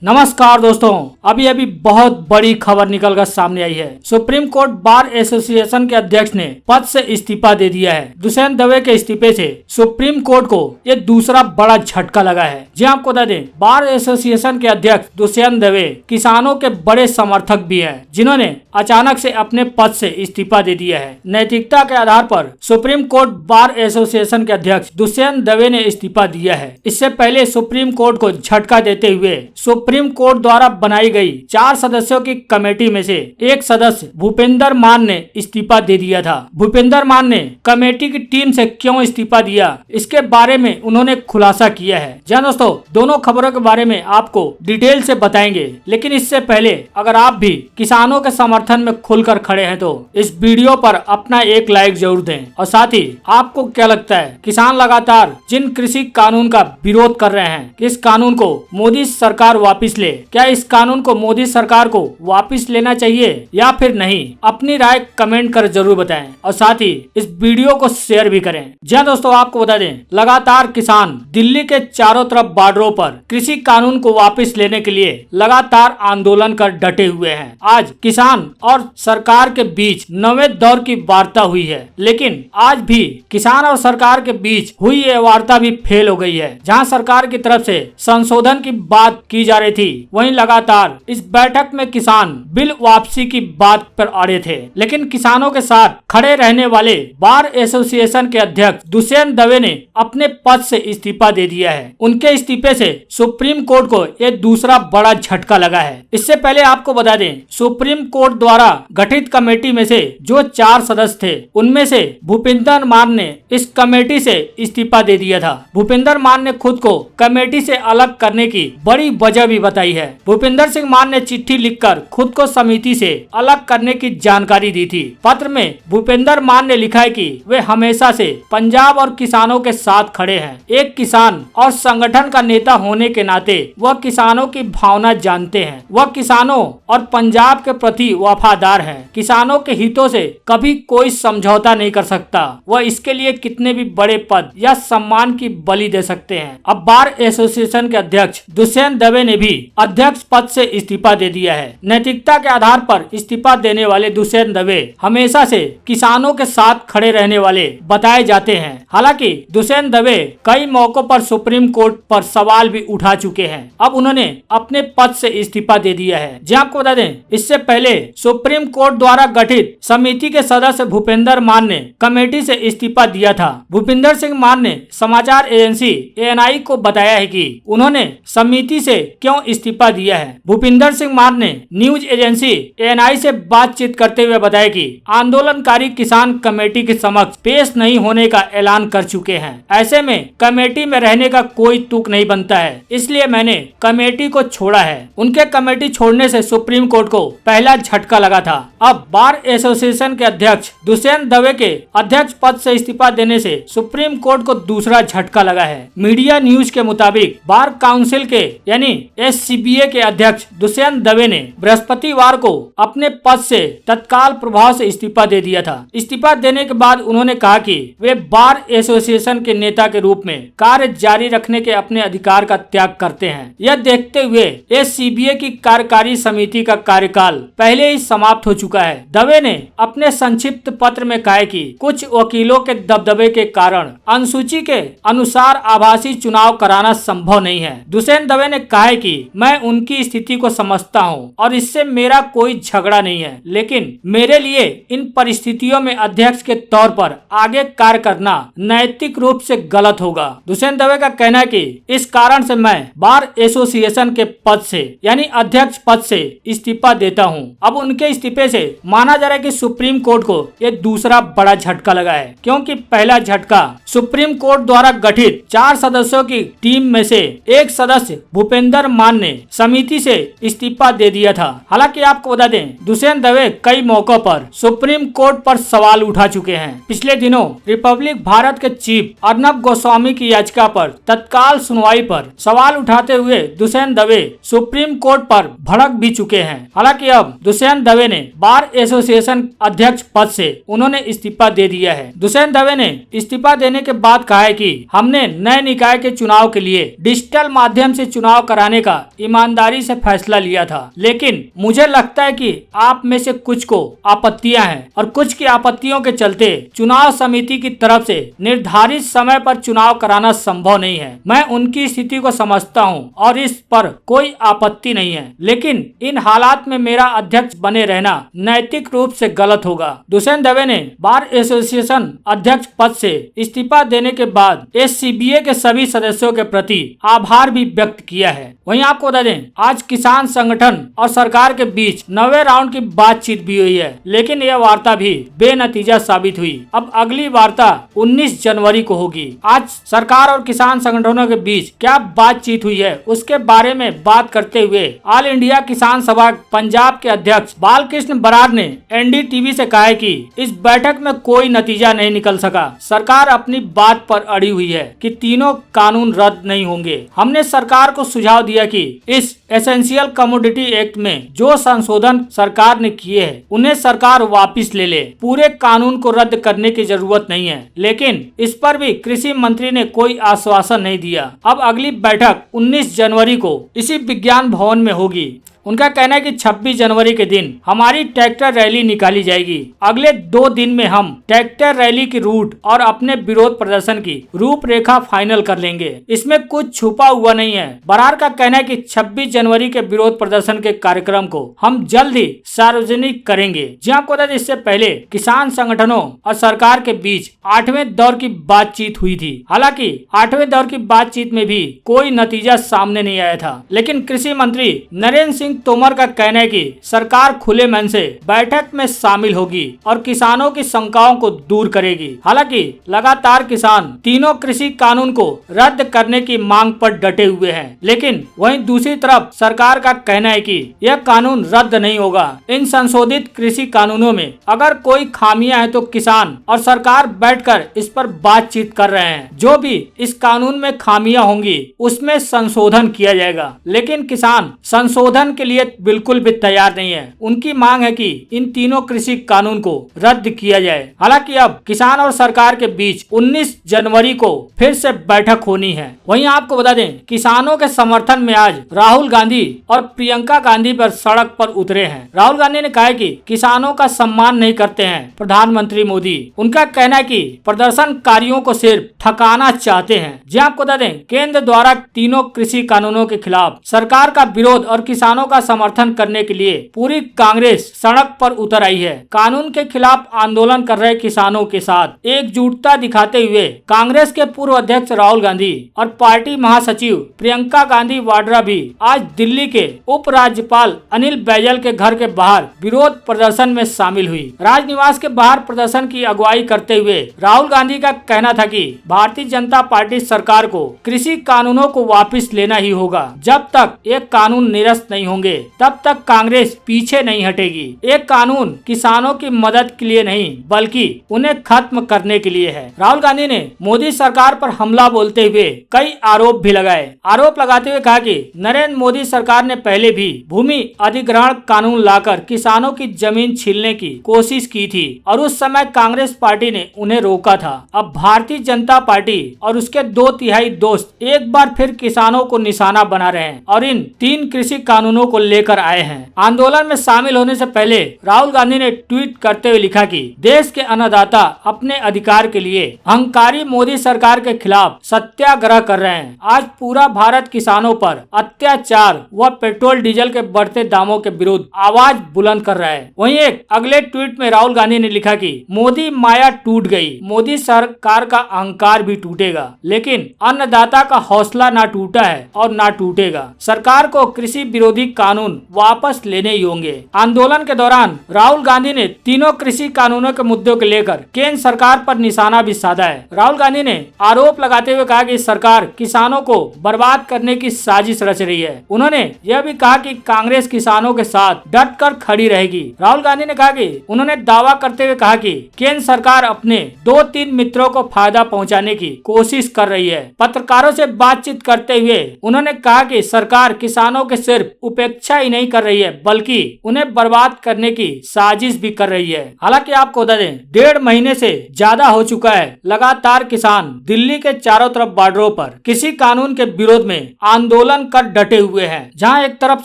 नमस्कार दोस्तों, अभी बहुत बड़ी खबर निकल कर सामने आई है। सुप्रीम कोर्ट बार एसोसिएशन के अध्यक्ष ने पद से इस्तीफा दे दिया है। दुष्यंत दवे के इस्तीफे से सुप्रीम कोर्ट को ये दूसरा बड़ा झटका लगा है। जी आपको बता दें, बार एसोसिएशन के अध्यक्ष दुष्यंत दवे किसानों के बड़े समर्थक भी हैं, जिन्होंने अचानक से अपने पद से इस्तीफा दे दिया है। नैतिकता के आधार पर सुप्रीम कोर्ट बार एसोसिएशन के अध्यक्ष दुष्यंत दवे ने इस्तीफा दिया है। इससे पहले सुप्रीम कोर्ट को झटका देते हुए सुप्रीम कोर्ट द्वारा बनाई गई 4 सदस्यों की कमेटी में से एक सदस्य भूपेंद्र मान ने इस्तीफा दे दिया था। भूपेंद्र मान ने कमेटी की टीम से क्यों इस्तीफा दिया, इसके बारे में उन्होंने खुलासा किया है। जी दोस्तों, दोनों खबरों के बारे में आपको डिटेल से बताएंगे, लेकिन इससे पहले अगर आप भी किसानों के समर्थन में खुलकर खड़े हैं तो इस वीडियो पर अपना एक लाइक जरूर दें। और साथ ही आपको क्या लगता है, किसान लगातार जिन कृषि कानून का विरोध कर रहे हैं, इस कानून को मोदी सरकार वापस ले, क्या इस कानून को मोदी सरकार को वापस लेना चाहिए या फिर नहीं? अपनी राय कमेंट कर जरूर बताएं और साथ ही इस वीडियो को शेयर भी करें। जी दोस्तों, आपको बता दें, लगातार किसान दिल्ली के चारों तरफ बॉर्डरों पर कृषि कानून को वापस लेने के लिए लगातार आंदोलन कर डटे हुए हैं। आज किसान और सरकार के बीच 9वें दौर की वार्ता हुई है, लेकिन आज भी किसान और सरकार के बीच हुई ये वार्ता भी फेल हो गई है। जहां सरकार की तरफ से संशोधन की बात की जा रही थी, वहीं लगातार इस बैठक में किसान बिल वापसी की बात पर अड़े थे। लेकिन किसानों के साथ खड़े रहने वाले बार एसोसिएशन के अध्यक्ष दुष्यंत दवे ने अपने पद से इस्तीफा दे दिया है। उनके इस्तीफे से सुप्रीम कोर्ट को ये दूसरा बड़ा झटका लगा है। इससे पहले आपको बता दें, सुप्रीम कोर्ट द्वारा गठित कमेटी में से जो 4 सदस्य थे, उनमें से भूपेंद्र मान ने इस कमेटी से इस्तीफा दे दिया था। भूपेंद्र मान ने खुद को कमेटी से अलग करने की बड़ी वजह भी बताई है। भूपेंद्र सिंह मान ने चिट्ठी लिखकर खुद को समिति से अलग करने की जानकारी दी थी। पत्र में भूपेंद्र मान ने लिखा है कि वे हमेशा से पंजाब और किसानों के साथ खड़े हैं। एक किसान और संगठन का नेता होने के नाते वह किसानों की भावना जानते हैं। वह किसानों और पंजाब के प्रति वफादार हैं। किसानों के हितों से कभी कोई समझौता नहीं कर सकता। वह इसके लिए कितने भी बड़े पद या सम्मान की बलि दे सकते हैं। अब बार एसोसिएशन के अध्यक्ष दुष्यंत दवे ने भी अध्यक्ष पद से इस्तीफा दे दिया है। नैतिकता के आधार पर इस्तीफा देने वाले दुष्यंत दवे हमेशा से किसानों के साथ खड़े रहने वाले बताए जाते हैं। हालांकि दुष्यंत दवे कई मौकों पर सुप्रीम कोर्ट पर सवाल भी उठा चुके हैं। अब उन्होंने अपने पद से इस्तीफा दे दिया है। जी आपको बता दें, इससे पहले सुप्रीम कोर्ट द्वारा गठित समिति के सदस्य भूपेंद्र मान ने कमेटी से इस्तीफा दिया था। भूपेंद्र सिंह मान ने समाचार एजेंसी ANI को बताया है कि उन्होंने समिति से क्यों इस्तीफा दिया है। भूपेंद्र सिंह मान ने न्यूज एजेंसी ANI से बातचीत करते हुए बताया कि आंदोलनकारी किसान कमेटी के समक्ष पेश नहीं होने का ऐलान कर चुके हैं। ऐसे में कमेटी में रहने का कोई तुक नहीं बनता है, इसलिए मैंने कमेटी को छोड़ा है। उनके कमेटी छोड़ने से सुप्रीम कोर्ट को पहला झटका लगा था। अब बार एसोसिएशन के अध्यक्ष दुष्यंत दवे के अध्यक्ष पद से इस्तीफा देने से सुप्रीम कोर्ट को दूसरा झटका लगा है। मीडिया न्यूज के मुताबिक बार काउंसिल के यानी SCBA के अध्यक्ष दुष्यंत दवे ने बृहस्पतिवार को अपने पद से तत्काल प्रभाव से इस्तीफा दे दिया था। इस्तीफा देने के बाद उन्होंने कहा कि वे बार एसोसिएशन के नेता के रूप में कार्य जारी रखने के अपने अधिकार का त्याग करते हैं। यह देखते हुए SCBA की कार्यकारी समिति का कार्यकाल पहले ही समाप्त हो चुका है। दवे ने अपने संक्षिप्त पत्र में कहा कि कुछ वकीलों के दबदबे के कारण अनुसूची के अनुसार आभासी चुनाव कराना संभव नहीं है। दुष्यंत दवे ने कहा कि मैं उनकी स्थिति को समझता हूं और इससे मेरा कोई झगड़ा नहीं है, लेकिन मेरे लिए इन परिस्थितियों में अध्यक्ष के तौर पर आगे कार्य करना नैतिक रूप से गलत होगा। दुष्यंत दवे का कहना है कि इस कारण से मैं बार एसोसिएशन के पद से यानी अध्यक्ष पद से इस्तीफा देता हूं। अब उनके इस्तीफे से माना जा रहा है कि सुप्रीम कोर्ट को ये दूसरा बड़ा झटका लगा है, क्योंकि पहला झटका सुप्रीम कोर्ट द्वारा गठित 4 सदस्यों की टीम में से एक सदस्य भूपेंद्र मान ने समिति से इस्तीफा दे दिया था। हालांकि आपको बता दें, दुष्यंत दवे कई मौकों पर सुप्रीम कोर्ट पर सवाल उठा चुके हैं। पिछले दिनों रिपब्लिक भारत के चीफ अर्नब गोस्वामी की याचिका पर तत्काल सुनवाई पर सवाल उठाते हुए दुष्यंत दवे सुप्रीम कोर्ट पर भड़क भी चुके हैं। हालांकि अब दुष्यंत दवे ने बार एसोसिएशन अध्यक्ष पद से उन्होंने इस्तीफा दे दिया है। दुष्यंत दवे ने इस्तीफा देने के बाद कहा है कि हमने नए निकाय के चुनाव के लिए डिजिटल माध्यम से चुनाव कराने का ईमानदारी से फैसला लिया था, लेकिन मुझे लगता है कि आप में से कुछ को आपत्तियां हैं और कुछ की आपत्तियों के चलते चुनाव समिति की तरफ से निर्धारित समय पर चुनाव कराना संभव नहीं है। मैं उनकी स्थिति को समझता हूं और इस पर कोई आपत्ति नहीं है, लेकिन इन हालात में मेरा अध्यक्ष बने रहना नैतिक रूप से गलत होगा। दुष्यंत दवे ने बार एसोसिएशन अध्यक्ष पद से इस्तीफा देने के बाद एससीबीए के सभी सदस्यों के प्रति आभार भी व्यक्त किया है। वहीं आपको बता दें, आज किसान संगठन और सरकार के बीच 9वें राउंड की बातचीत भी हुई है, लेकिन यह वार्ता भी बेनतीजा साबित हुई। अब अगली वार्ता 19 जनवरी को होगी। आज सरकार और किसान संगठनों के बीच क्या बातचीत हुई है, उसके बारे में बात करते हुए ऑल इंडिया किसान सभा पंजाब के अध्यक्ष बालकृष्ण बराड़ ने एनडीटीवी से कहा है कि इस बैठक में कोई नतीजा नहीं निकल सका। सरकार अपनी बात पर अड़ी हुई है कि तीनों कानून रद्द नहीं होंगे। हमने सरकार को सुझाव दिया कि इस एसेंशियल कमोडिटी एक्ट में जो संशोधन सरकार ने किए हैं उन्हें सरकार वापस ले ले। पूरे कानून को रद्द करने की जरूरत नहीं है, लेकिन इस पर भी कृषि मंत्री ने कोई आश्वासन नहीं दिया। अब अगली बैठक 19 जनवरी को इसी विज्ञान भवन में होगी। उनका कहना है कि 26 जनवरी के दिन हमारी ट्रैक्टर रैली निकाली जाएगी। अगले 2 दिन में हम ट्रैक्टर रैली की रूट और अपने विरोध प्रदर्शन की रूपरेखा फाइनल कर लेंगे। इसमें कुछ छुपा हुआ नहीं है। बराड़ का कहना है कि 26 जनवरी के विरोध प्रदर्शन के कार्यक्रम को हम जल्द ही सार्वजनिक करेंगे। जी आपको बता दें, इससे पहले किसान संगठनों और सरकार के बीच 8वें दौर की बातचीत हुई थी। हालांकि 8वें दौर की बातचीत में भी कोई नतीजा सामने नहीं आया था, लेकिन कृषि मंत्री नरेंद्र सिंह तोमर का कहना है कि सरकार खुले मन से बैठक में शामिल होगी और किसानों की शंकाओं को दूर करेगी। हालांकि लगातार किसान तीनों कृषि कानून को रद्द करने की मांग पर डटे हुए हैं, लेकिन वहीं दूसरी तरफ सरकार का कहना है कि यह कानून रद्द नहीं होगा। इन संशोधित कृषि कानूनों में अगर कोई खामियां हैं तो किसान और सरकार बैठकर इस पर बातचीत कर रहे हैं। जो भी इस कानून में खामियां होंगी उसमें संशोधन किया जाएगा, लेकिन किसान संशोधन के लिए बिल्कुल भी तैयार नहीं है। उनकी मांग है कि इन तीनों कृषि कानून को रद्द किया जाए। हालांकि अब किसान और सरकार के बीच 19 जनवरी को फिर से बैठक होनी है। वहीं आपको बता दें, किसानों के समर्थन में आज राहुल गांधी और प्रियंका गांधी पर सड़क पर उतरे हैं। राहुल गांधी ने कहा कि किसानों का सम्मान नहीं करते हैं प्रधानमंत्री मोदी। उनका कहना है कि प्रदर्शनकारियों को सिर्फ थकाना चाहते हैं। जी आपको बता दें, केंद्र द्वारा तीनों कृषि कानूनों के खिलाफ सरकार का विरोध और किसानों का समर्थन करने के लिए पूरी कांग्रेस सड़क पर उतर आई है। कानून के खिलाफ आंदोलन कर रहे किसानों के साथ एकजुटता दिखाते हुए कांग्रेस के पूर्व अध्यक्ष राहुल गांधी और पार्टी महासचिव प्रियंका गांधी वाड्रा भी आज दिल्ली के उपराज्यपाल अनिल बैजल के घर के बाहर विरोध प्रदर्शन में शामिल हुई। राजनिवास के बाहर प्रदर्शन की अगुवाई करते हुए राहुल गांधी का कहना था कि भारतीय जनता पार्टी सरकार को कृषि कानूनों को वापस लेना ही होगा। जब तक ये कानून निरस्त नहीं होंगे तब तक कांग्रेस पीछे नहीं हटेगी। एक कानून किसानों की मदद के लिए नहीं बल्कि उन्हें खत्म करने के लिए है। राहुल गांधी ने मोदी सरकार पर हमला बोलते हुए कई आरोप भी लगाए। आरोप लगाते हुए कहा कि नरेंद्र मोदी सरकार ने पहले भी भूमि अधिग्रहण कानून लाकर किसानों की जमीन छीनने की कोशिश की थी और उस समय कांग्रेस पार्टी ने उन्हें रोका था। अब भारतीय जनता पार्टी और उसके 2/3 दोस्त एक बार फिर किसानों को निशाना बना रहे हैं और इन 3 कृषि कानूनों को लेकर आए हैं। आंदोलन में शामिल होने से पहले राहुल गांधी ने ट्वीट करते हुए लिखा कि देश के अन्नदाता अपने अधिकार के लिए अहंकारी मोदी सरकार के खिलाफ सत्याग्रह कर रहे हैं। आज पूरा भारत किसानों पर अत्याचार व पेट्रोल डीजल के बढ़ते दामों के विरुद्ध आवाज बुलंद कर रहा है। वहीं एक अगले ट्वीट में राहुल गांधी ने लिखा कि मोदी माया टूट गई, मोदी सरकार का अहंकार भी टूटेगा, लेकिन अन्नदाता का हौसला ना टूटा है और ना टूटेगा। सरकार को कृषि विरोधी कानून वापस लेने ही होंगे। आंदोलन के दौरान राहुल गांधी ने तीनों कृषि कानूनों के मुद्दों को लेकर केंद्र सरकार पर निशाना भी साधा है। राहुल गांधी ने आरोप लगाते हुए कहा कि सरकार किसानों को बर्बाद करने की साजिश रच रही है। उन्होंने यह भी कहा कि कांग्रेस किसानों के साथ डटकर खड़ी रहेगी। राहुल गांधी ने कहा कि उन्होंने दावा करते हुए कहा कि केंद्र सरकार अपने 2-3 मित्रों को फायदा पहुंचाने की कोशिश कर रही है। पत्रकारों से बातचीत करते हुए उन्होंने कहा कि सरकार किसानों के सिर्फ उपेक्षा उपेक्षा ही नहीं कर रही है बल्कि उन्हें बर्बाद करने की साजिश भी कर रही है। हालांकि आपको बता दें 1.5 महीने से ज्यादा हो चुका है लगातार किसान दिल्ली के चारों तरफ बॉर्डरों पर कृषि कानून के विरोध में आंदोलन कर डटे हुए हैं। जहां एक तरफ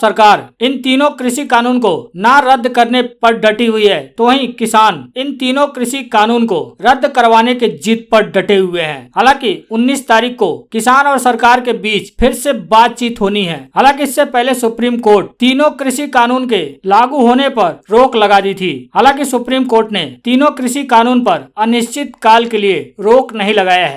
सरकार इन तीनों कृषि कानून को ना रद्द करने पर डटी हुई है तो वहीं किसान इन तीनों कृषि कानून को रद्द करवाने के जिद पर डटे हुए हैं। हालांकि 19 तारीख को किसान और सरकार के बीच फिर से बातचीत होनी है। हालांकि इससे पहले सुप्रीम कोर्ट तीनों कृषि कानून के लागू होने पर रोक लगा दी थी। हालांकि सुप्रीम कोर्ट ने तीनों कृषि कानून पर अनिश्चित काल के लिए रोक नहीं लगाया है।